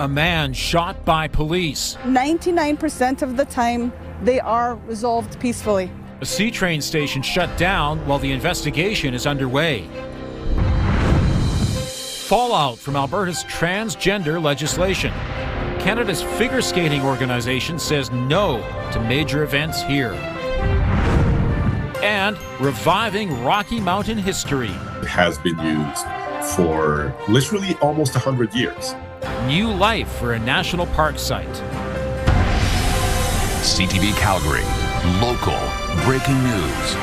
A man shot by police. 99% of the time, they are resolved peacefully. A CTrain station shut down while the investigation is underway. Fallout from Alberta's transgender legislation. Canada's figure skating organization says no to major events here. And reviving Rocky Mountain history. It has been used for literally almost 100 years. New life for a national park site. CTV Calgary, local breaking news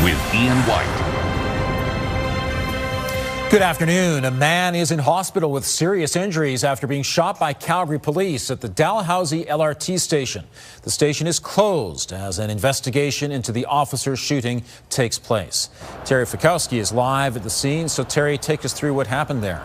with Ian White. Good afternoon. A man is in hospital with serious injuries after being shot by Calgary police at the Dalhousie LRT station. The station is closed as an investigation into the officer's shooting takes place. Terry Fikowski is live at the scene. So Terry, take us through what happened there.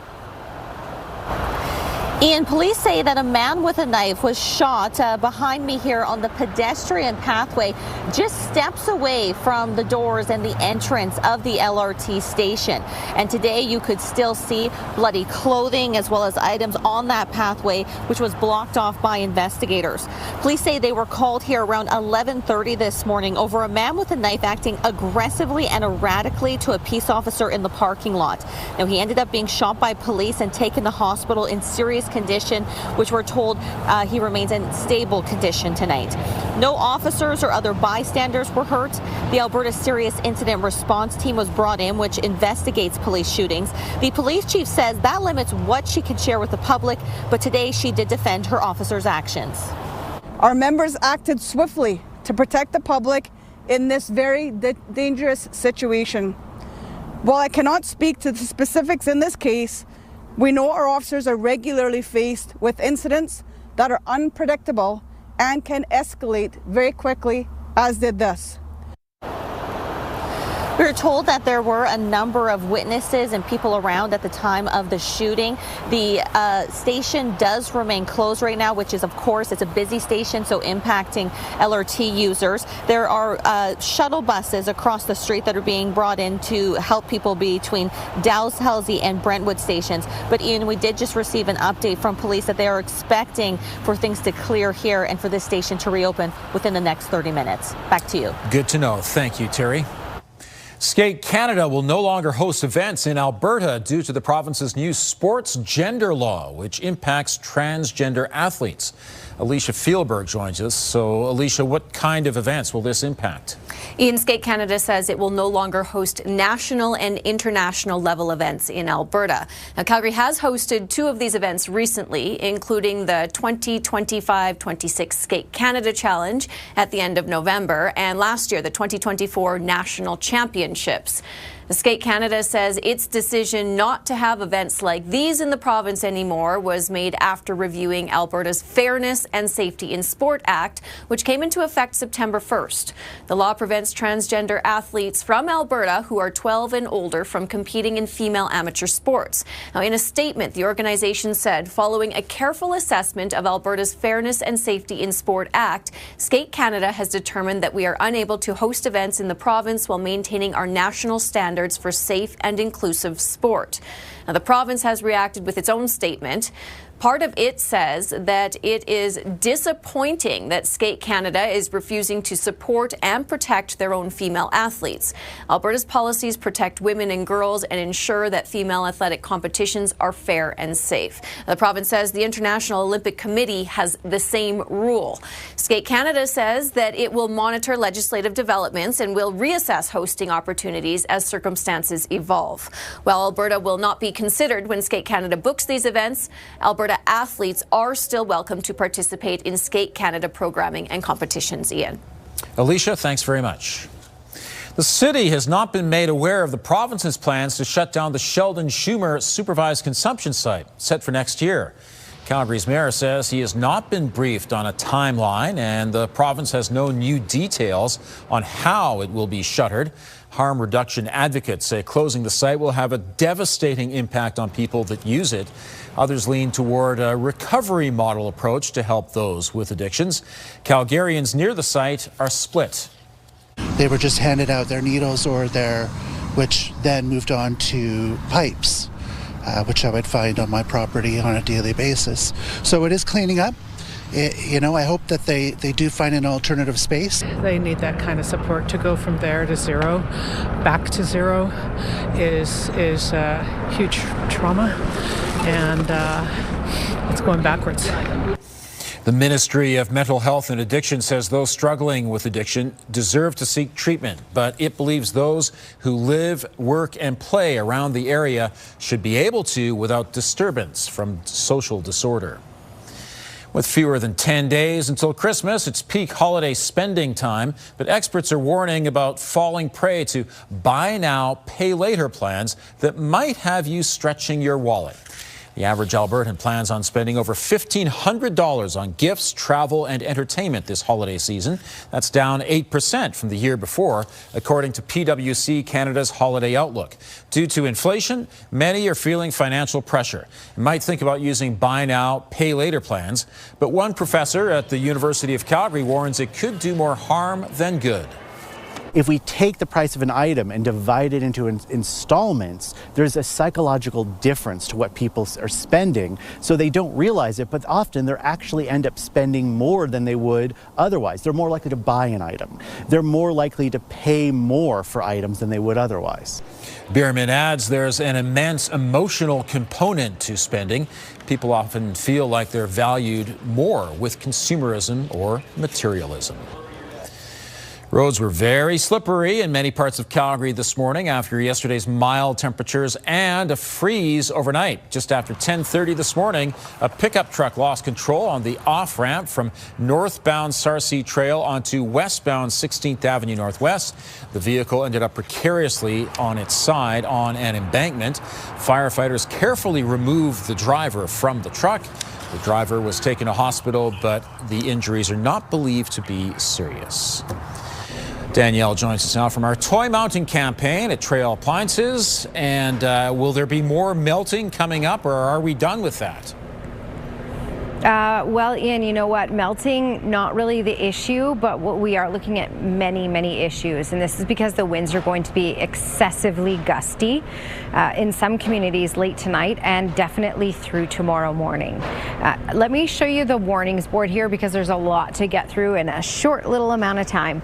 Ian, police say that a man with a knife was shot behind me here on the pedestrian pathway, just steps away from the doors and the entrance of the LRT station. And today you could still see bloody clothing as well as items on that pathway, which was blocked off by investigators. Police say they were called here around 11:30 this morning over a man with a knife acting aggressively and erratically to a peace officer in the parking lot. Now, he ended up being shot by police and taken to hospital in serious condition, which we're told he remains in stable condition tonight. No officers or other bystanders were hurt. The Alberta Serious Incident Response Team was brought in, which investigates police shootings. The police chief says that limits what she can share with the public, but today she did defend her officers' actions. Our members acted swiftly to protect the public in this very dangerous situation. While I cannot speak to the specifics in this case, we know our officers are regularly faced with incidents that are unpredictable and can escalate very quickly, as did this. We were told that there were a number of witnesses and people around at the time of the shooting. The station does remain closed right now, which is, of course, it's a busy station, so impacting LRT users. There are shuttle buses across the street that are being brought in to help people between Dalhousie and Brentwood stations. But Ian, we did just receive an update from police that they are expecting for things to clear here and for this station to reopen within the next 30 minutes. Back to you. Good to know. Thank you, Terry. Skate Canada will no longer host events in Alberta due to the province's new sports gender law, which impacts transgender athletes. Alicia Fielberg joins us. So, Alicia, what kind of events will this impact? Ian, Skate Canada says it will no longer host national and international level events in Alberta. Now, Calgary has hosted two of these events recently, including the 2025-26 Skate Canada Challenge at the end of November, and last year, the 2024 National Championships. The Skate Canada says its decision not to have events like these in the province anymore was made after reviewing Alberta's Fairness and Safety in Sport Act, which came into effect September 1st. The law prevents transgender athletes from Alberta who are 12 and older from competing in female amateur sports. Now, in a statement, the organization said, following a careful assessment of Alberta's Fairness and Safety in Sport Act, Skate Canada has determined that we are unable to host events in the province while maintaining our national standards for safe and inclusive sport. Now, the province has reacted with its own statement. Part of it says that it is disappointing that Skate Canada is refusing to support and protect their own female athletes. Alberta's policies protect women and girls and ensure that female athletic competitions are fair and safe. The province says the International Olympic Committee has the same rule. Skate Canada says that it will monitor legislative developments and will reassess hosting opportunities as circumstances evolve. While Alberta will not be considered when Skate Canada books these events, Alberta athletes are still welcome to participate in Skate Canada programming and competitions. Ian. Alicia, thanks very much. The city has not been made aware of the province's plans to shut down the Sheldon Schumer supervised consumption site set for next year. Calgary's mayor says he has not been briefed on a timeline, and the province has no new details on how it will be shuttered. Harm reduction advocates say closing the site will have a devastating impact on people that use it. Others lean toward a recovery model approach to help those with addictions. Calgarians near the site are split. They were just handed out their needles or which then moved on to pipes. which I would find on my property on a daily basis. So it is cleaning up. I hope that they do find an alternative space. They need that kind of support to go from there to zero. Back to zero is a huge trauma, and it's going backwards. The Ministry of Mental Health and Addiction says those struggling with addiction deserve to seek treatment, but it believes those who live, work, and play around the area should be able to without disturbance from social disorder. With fewer than 10 days until Christmas, it's peak holiday spending time, but experts are warning about falling prey to buy now, pay later plans that might have you stretching your wallet. The average Albertan plans on spending over $1,500 on gifts, travel, and entertainment this holiday season. That's down 8% from the year before, according to PwC Canada's Holiday Outlook. Due to inflation, many are feeling financial pressure and might think about using buy now, pay later plans. But one professor at the University of Calgary warns it could do more harm than good. If we take the price of an item and divide it into installments, there's a psychological difference to what people are spending. So they don't realize it, but often they actually end up spending more than they would otherwise. They're more likely to buy an item. They're more likely to pay more for items than they would otherwise. Bierman adds there's an immense emotional component to spending. People often feel like they're valued more with consumerism or materialism. Roads were very slippery in many parts of Calgary this morning after yesterday's mild temperatures and a freeze overnight. Just after 10:30 this morning, a pickup truck lost control on the off-ramp from northbound Sarcee Trail onto westbound 16th Avenue Northwest. The vehicle ended up precariously on its side on an embankment. Firefighters carefully removed the driver from the truck. The driver was taken to hospital, but the injuries are not believed to be serious. Danielle joins us now from our toy mounting campaign at Trail Appliances. And will there be more melting coming up, or are we done with that? Well, Ian, you know what? Melting, not really the issue, but we are looking at many, many issues. And this is because the winds are going to be excessively gusty in some communities late tonight and definitely through tomorrow morning. Let me show you the warnings board here because there's a lot to get through in a short little amount of time.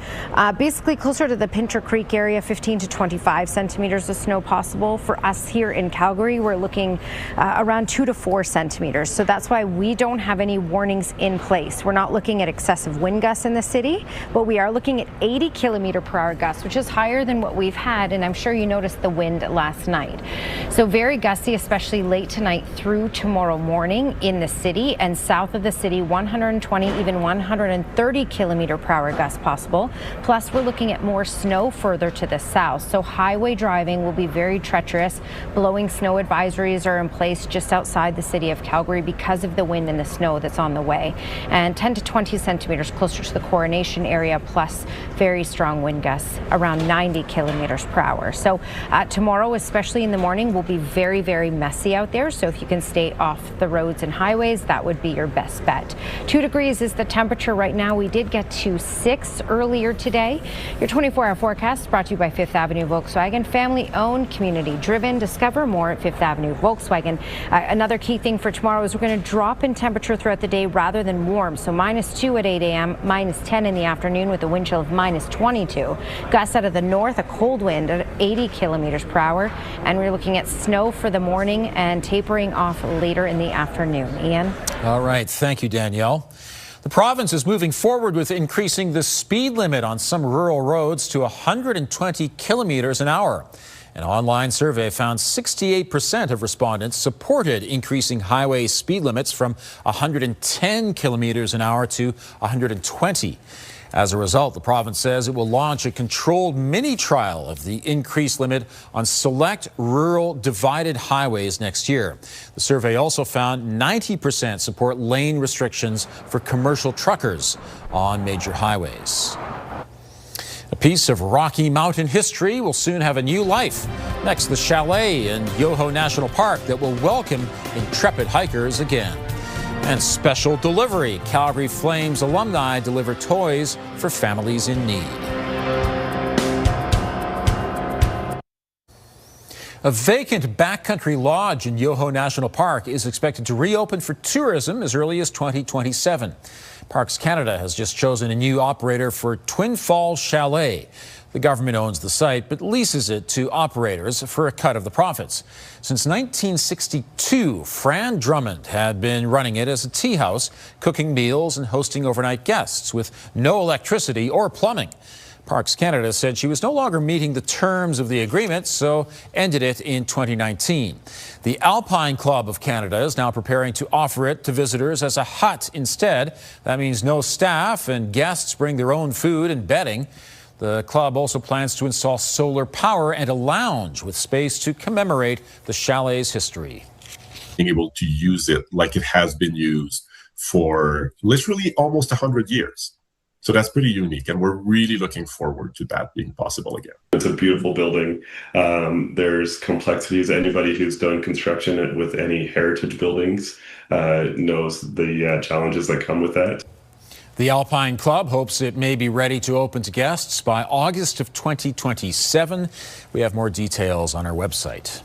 Basically, closer to the Pinter Creek area, 15 to 25 centimeters of snow possible. For us here in Calgary, we're looking around 2 to 4 centimeters. So that's why we don't have any warnings in place. We're not looking at excessive wind gusts in the city, but we are looking at 80 kilometer per hour gusts, which is higher than what we've had. And I'm sure you noticed the wind last night. So very gusty, especially late tonight through tomorrow morning in the city and south of the city, 120, even 130 kilometer per hour gusts possible. Plus, we're looking at more snow further to the south. So highway driving will be very treacherous. Blowing snow advisories are in place just outside the city of Calgary because of the wind and the snow that's on the way, and 10 to 20 centimeters closer to the Coronation area, plus very strong wind gusts around 90 kilometers per hour. So tomorrow, especially in the morning, will be very, very messy out there. So if you can stay off the roads and highways, that would be your best bet. 2 degrees is the temperature right now. We did get to 6 earlier today. Your 24-hour forecast brought to you by Fifth Avenue Volkswagen, family owned, community driven. Discover more at Fifth Avenue Volkswagen. Another key thing for tomorrow is we're going to drop in temperature throughout the day rather than warm. So -2 at 8 a.m., -10 in the afternoon with a wind chill of -22. Gusts out of the north, a cold wind at 80 kilometers per hour. And we're looking at snow for the morning and tapering off later in the afternoon. Ian? All right. Thank you, Danielle. The province is moving forward with increasing the speed limit on some rural roads to 120 kilometers an hour. An online survey found 68% of respondents supported increasing highway speed limits from 110 kilometers an hour to 120. As a result, the province says it will launch a controlled mini trial of the increased limit on select rural divided highways next year. The survey also found 90% support lane restrictions for commercial truckers on major highways. A piece of Rocky Mountain history will soon have a new life. Next, the chalet in Yoho National Park that will welcome intrepid hikers again. And special delivery. Calgary Flames alumni deliver toys for families in need. A vacant backcountry lodge in Yoho National Park is expected to reopen for tourism as early as 2027. Parks Canada has just chosen a new operator for Twin Falls Chalet. The government owns the site but leases it to operators for a cut of the profits. Since 1962, Fran Drummond had been running it as a tea house, cooking meals and hosting overnight guests with no electricity or plumbing. Parks Canada said she was no longer meeting the terms of the agreement, so ended it in 2019. The Alpine Club of Canada is now preparing to offer it to visitors as a hut instead. That means no staff and guests bring their own food and bedding. The club also plans to install solar power and a lounge with space to commemorate the chalet's history. Being able to use it like it has been used for literally almost 100 years. So that's pretty unique, and we're really looking forward to that being possible again. It's a beautiful building. There's complexities. Anybody who's done construction with any heritage buildings knows the challenges that come with that. The Alpine Club hopes it may be ready to open to guests by August of 2027. We have more details on our website.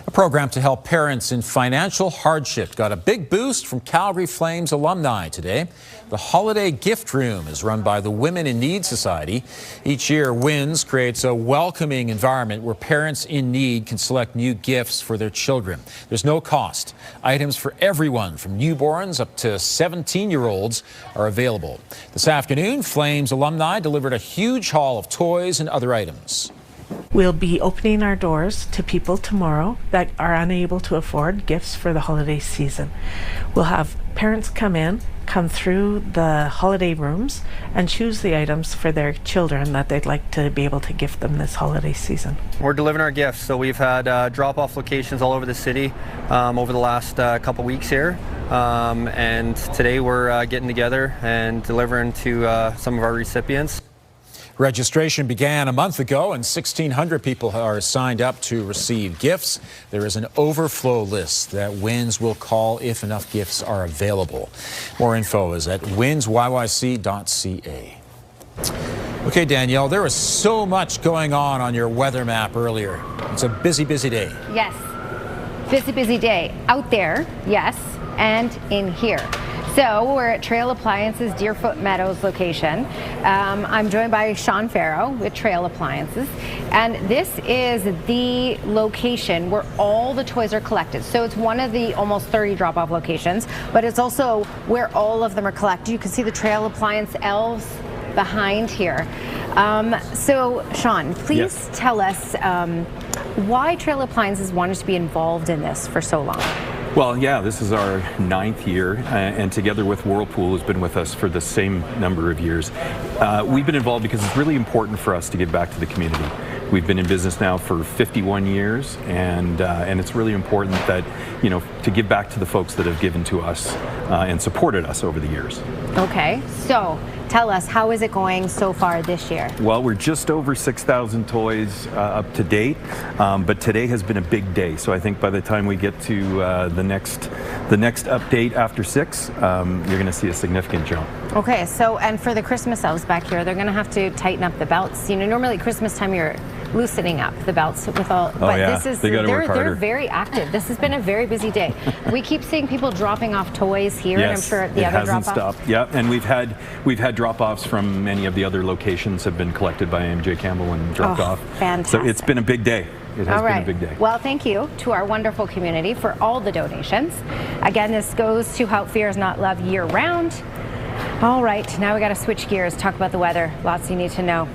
A program to help parents in financial hardship got a big boost from Calgary Flames alumni today. The Holiday Gift Room is run by the Women in Need Society. Each year, WINS creates a welcoming environment where parents in need can select new gifts for their children. There's no cost. Items for everyone from newborns up to 17-year-olds are available. This afternoon, Flames alumni delivered a huge haul of toys and other items. We'll be opening our doors to people tomorrow that are unable to afford gifts for the holiday season. We'll have parents come through the holiday rooms and choose the items for their children that they'd like to be able to gift them this holiday season. We're delivering our gifts, so we've had drop-off locations all over the city over the last couple weeks here. And today we're getting together and delivering to some of our recipients. Registration began a month ago, and 1,600 people are signed up to receive gifts. There is an overflow list that WINS will call if enough gifts are available. More info is at winsyyc.ca. Okay, Danielle, there was so much going on your weather map earlier. It's a busy, busy day. Yes, busy day. Out there, yes, and in here. So we're at Trail Appliances Deerfoot Meadows location. I'm joined by Sean Farrow with Trail Appliances, and this is the location where all the toys are collected. So it's one of the almost 30 drop-off locations, but it's also where all of them are collected. You can see the Trail Appliance elves behind here. So Sean, please tell us why Trail Appliances wanted to be involved in this for so long. Well, yeah, this is our 9th year, and together with Whirlpool, who's been with us for the same number of years, we've been involved because it's really important for us to give back to the community. We've been in business now for 51 years, and it's really important that, to give back to the folks that have given to us and supported us over the years. Okay, so tell us, how is it going so far this year? Well, we're just over 6,000 toys up to date, but today has been a big day. So I think by the time we get to the next update after 6, you're going to see a significant jump. Okay, so and for the Christmas elves back here, they're going to have to tighten up the belts. Normally at Christmas time you're loosening up the belts with all, but this is they're very active. This has been a very busy day. We keep seeing people dropping off toys here, and I'm sure the other drop-offs. Stopped. Yeah, and we've had drop-offs from many of the other locations have been collected by MJ Campbell and dropped off. Fantastic. So it's been a big day. It has been a big day. Well, thank you to our wonderful community for all the donations. Again, this goes to Help Fears Not Love year-round. All right, now we got to switch gears, talk about the weather. Lots you need to know.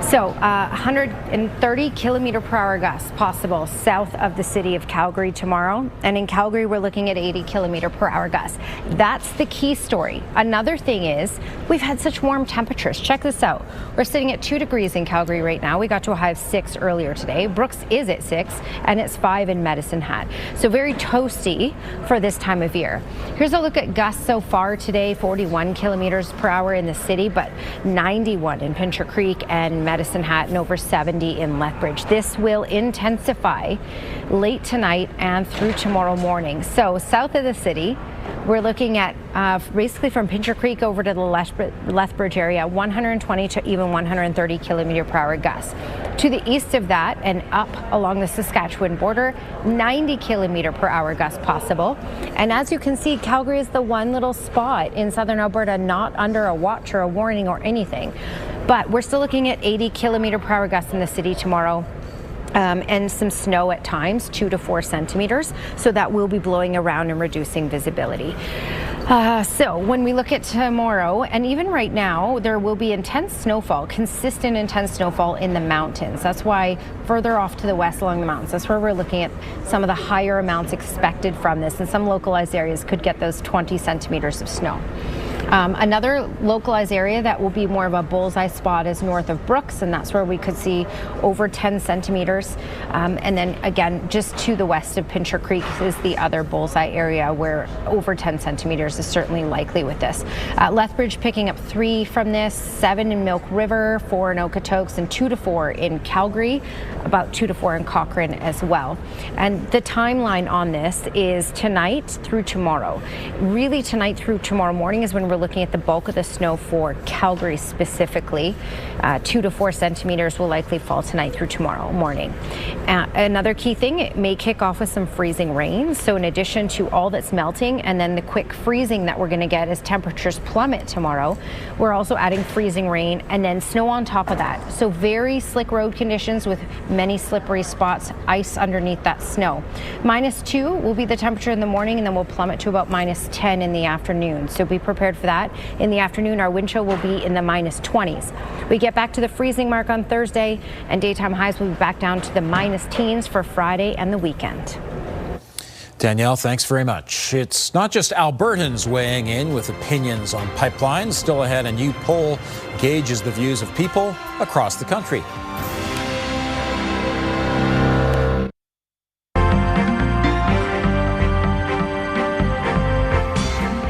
So 130 km/h gusts possible south of the city of Calgary tomorrow. And in Calgary, we're looking at 80 km/h gusts. That's the key story. Another thing is we've had such warm temperatures. Check this out. We're sitting at 2 degrees in Calgary right now. We got to a high of 6 earlier today. Brooks is at 6 and it's 5 in Medicine Hat. So very toasty for this time of year. Here's a look at gusts so far today. 41 km/h in the city, but 91 in Pincher Creek and Medicine Hat, and over 70 in Lethbridge. This will intensify late tonight and through tomorrow morning. So south of the city, We're looking at basically from Pincher Creek over to the Lethbridge area, 120 to even 130 kilometer per hour gusts. To the east of that and up along the Saskatchewan border, 90 kilometer per hour gusts possible. And as you can see, Calgary is the one little spot in southern Alberta not under a watch or a warning or anything. But we're still looking at 80 kilometer per hour gusts in the city tomorrow. And some snow at times, 2 to 4 centimeters. So that will be blowing around and reducing visibility. So when we look at tomorrow, and even right now, there will be intense snowfall, consistent intense snowfall in the mountains. That's why further off to the west along the mountains, that's where we're looking at some of the higher amounts expected from this. And some localized areas could get those 20 centimeters of snow. Another localized area that will be more of a bullseye spot is north of Brooks, and that's where we could see over 10 centimeters. And then again, just to the west of Pincher Creek is the other bullseye area where over 10 centimeters is certainly likely with this. Lethbridge picking up 3 from this, 7 in Milk River, 4 in Okotoks, and 2 to 4 in Calgary, about 2 to 4 in Cochrane as well. And the timeline on this is tonight through tomorrow. Really tonight through tomorrow morning is when we're looking at the bulk of the snow for Calgary specifically. 2 to 4 centimeters will likely fall tonight through tomorrow morning. Another key thing, it may kick off with some freezing rain. So in addition to all that's melting and then the quick freezing that we're going to get as temperatures plummet tomorrow, we're also adding freezing rain and then snow on top of that. So very slick road conditions with many slippery spots, ice underneath that snow. -2 will be the temperature in the morning, and then we'll plummet to about -10 in the afternoon. So be prepared for that. In the afternoon, our wind chill will be in the -20s. We get back to the freezing mark on Thursday, and daytime highs will be back down to the -teens for Friday and the weekend. Danielle, thanks very much. It's not just Albertans weighing in with opinions on pipelines. Still ahead, a new poll gauges the views of people across the country.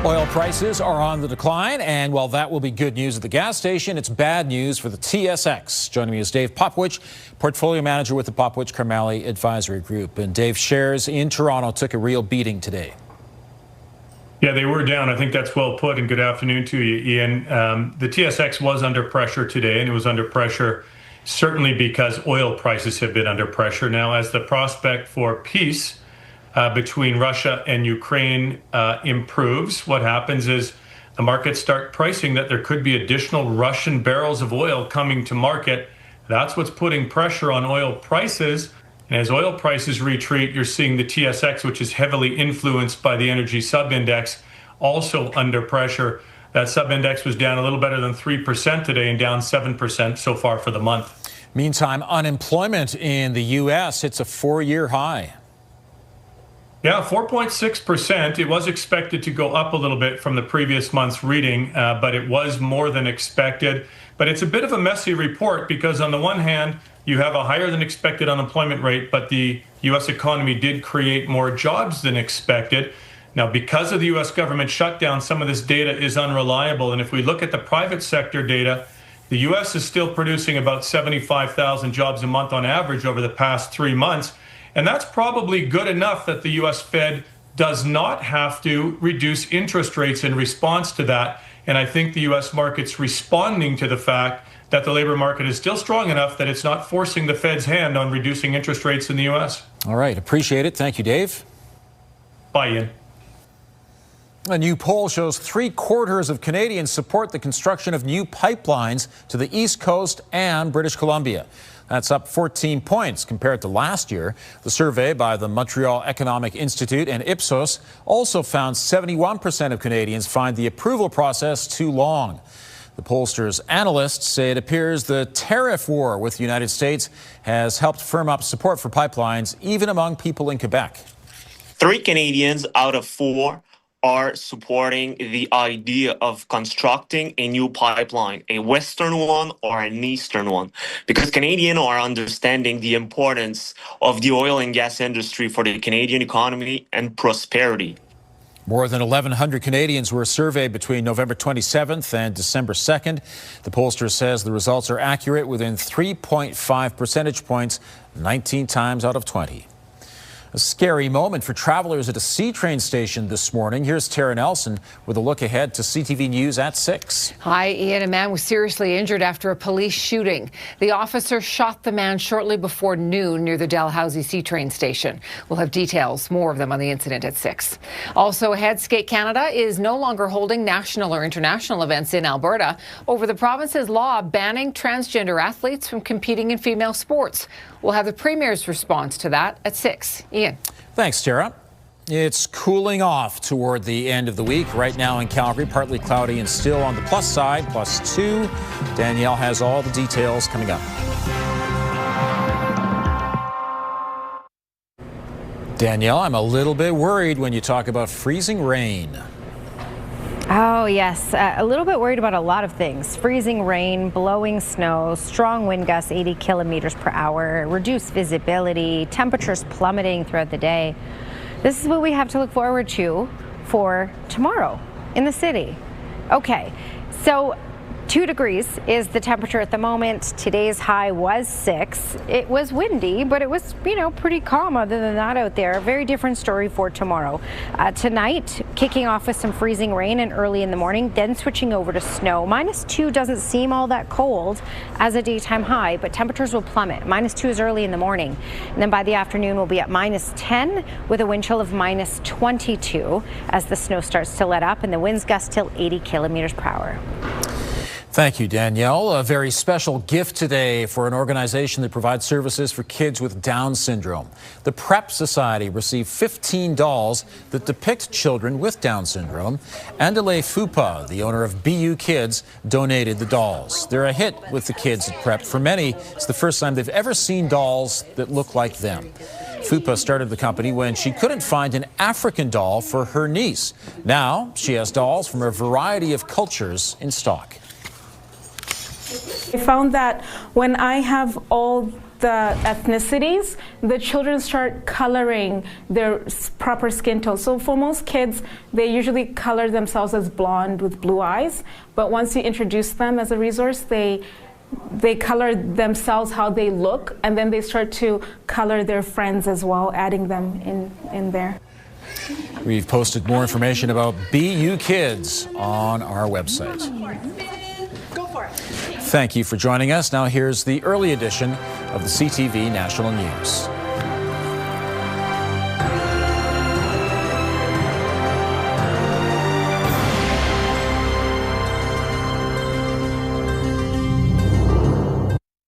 Oil prices are on the decline, and while that will be good news at the gas station, it's bad news for the TSX. Joining me is Dave Popwich, portfolio manager with the Popwich Carmali Advisory Group. And Dave, shares in Toronto took a real beating today. Yeah, they were down. I think that's well put, and good afternoon to you, Ian. The TSX was under pressure today, and it was under pressure certainly because oil prices have been under pressure. Now, as the prospect for peace between Russia and Ukraine improves, what happens is the markets start pricing that there could be additional Russian barrels of oil coming to market. That's what's putting pressure on oil prices. And as oil prices retreat, you're seeing the TSX, which is heavily influenced by the energy subindex, also under pressure. That subindex was down a little better than 3% today and down 7% so far for the month. Meantime, unemployment in the U.S. hits a 4-year high. Yeah, 4.6%. It was expected to go up a little bit from the previous month's reading, but it was more than expected. But it's a bit of a messy report because on the one hand, you have a higher than expected unemployment rate, but the U.S. economy did create more jobs than expected. Now, because of the U.S. government shutdown, some of this data is unreliable. And if we look at the private sector data, the U.S. is still producing about 75,000 jobs a month on average over the past 3 months. And that's probably good enough that the U.S. Fed does not have to reduce interest rates in response to that. And I think the U.S. market's responding to the fact that the labor market is still strong enough that it's not forcing the Fed's hand on reducing interest rates in the U.S. All right. Appreciate it. Thank you, Dave. Bye, Ian. A new poll shows 3/4 of Canadians support the construction of new pipelines to the East Coast and British Columbia. That's up 14 points compared to last year. The survey by the Montreal Economic Institute and Ipsos also found 71% of Canadians find the approval process too long. The pollster's analysts say it appears the tariff war with the United States has helped firm up support for pipelines, even among people in Quebec. 3 Canadians out of 4 are supporting the idea of constructing a new pipeline, a western one or an eastern one, because Canadians are understanding the importance of the oil and gas industry for the Canadian economy and prosperity. More than 1,100 Canadians were surveyed between November 27th and December 2nd. The pollster says the results are accurate within 3.5 percentage points, 19 times out of 20. A scary moment for travelers at a CTrain station this morning. Here's Tara Nelson with a look ahead to CTV News at 6. Hi, Ian. A man was seriously injured after a police shooting. The officer shot the man shortly before noon near the Dalhousie CTrain station. We'll have details, more of them on the incident at 6. Also ahead, Skate Canada is no longer holding national or international events in Alberta over the province's law banning transgender athletes from competing in female sports. We'll have the Premier's response to that at 6. Ian. Thanks, Tara. It's cooling off toward the end of the week. Right now in Calgary, partly cloudy and still on the plus side, +2. Danielle has all the details coming up. Danielle, I'm a little bit worried when you talk about freezing rain. Oh, yes. A little bit worried about a lot of things. Freezing rain, blowing snow, strong wind gusts, 80 kilometers per hour, reduced visibility, temperatures plummeting throughout the day. This is what we have to look forward to for tomorrow in the city. Okay, so 2 degrees is the temperature at the moment. Today's high was 6. It was windy, but it was, pretty calm other than that out there. A very different story for tomorrow. Tonight, kicking off with some freezing rain and early in the morning, then switching over to snow. -2 doesn't seem all that cold as a daytime high, but temperatures will plummet. -2 is early in the morning. And then by the afternoon, we'll be at -10 with a wind chill of -22 as the snow starts to let up and the winds gust till 80 kilometers per hour. Thank you, Danielle. A very special gift today for an organization that provides services for kids with Down syndrome. The PrEP Society received 15 dolls that depict children with Down syndrome. Andale Fupa, the owner of BU Kids, donated the dolls. They're a hit with the kids at PrEP. For many, it's the first time they've ever seen dolls that look like them. Fupa started the company when she couldn't find an African doll for her niece. Now she has dolls from a variety of cultures in stock. I found that when I have all the ethnicities, the children start coloring their proper skin tone. So for most kids, they usually color themselves as blonde with blue eyes. But once you introduce them as a resource, they color themselves how they look, and then they start to color their friends as well, adding them in there. We've posted more information about BU Kids on our website. Thank you for joining us. Now here's the early edition of the CTV National News.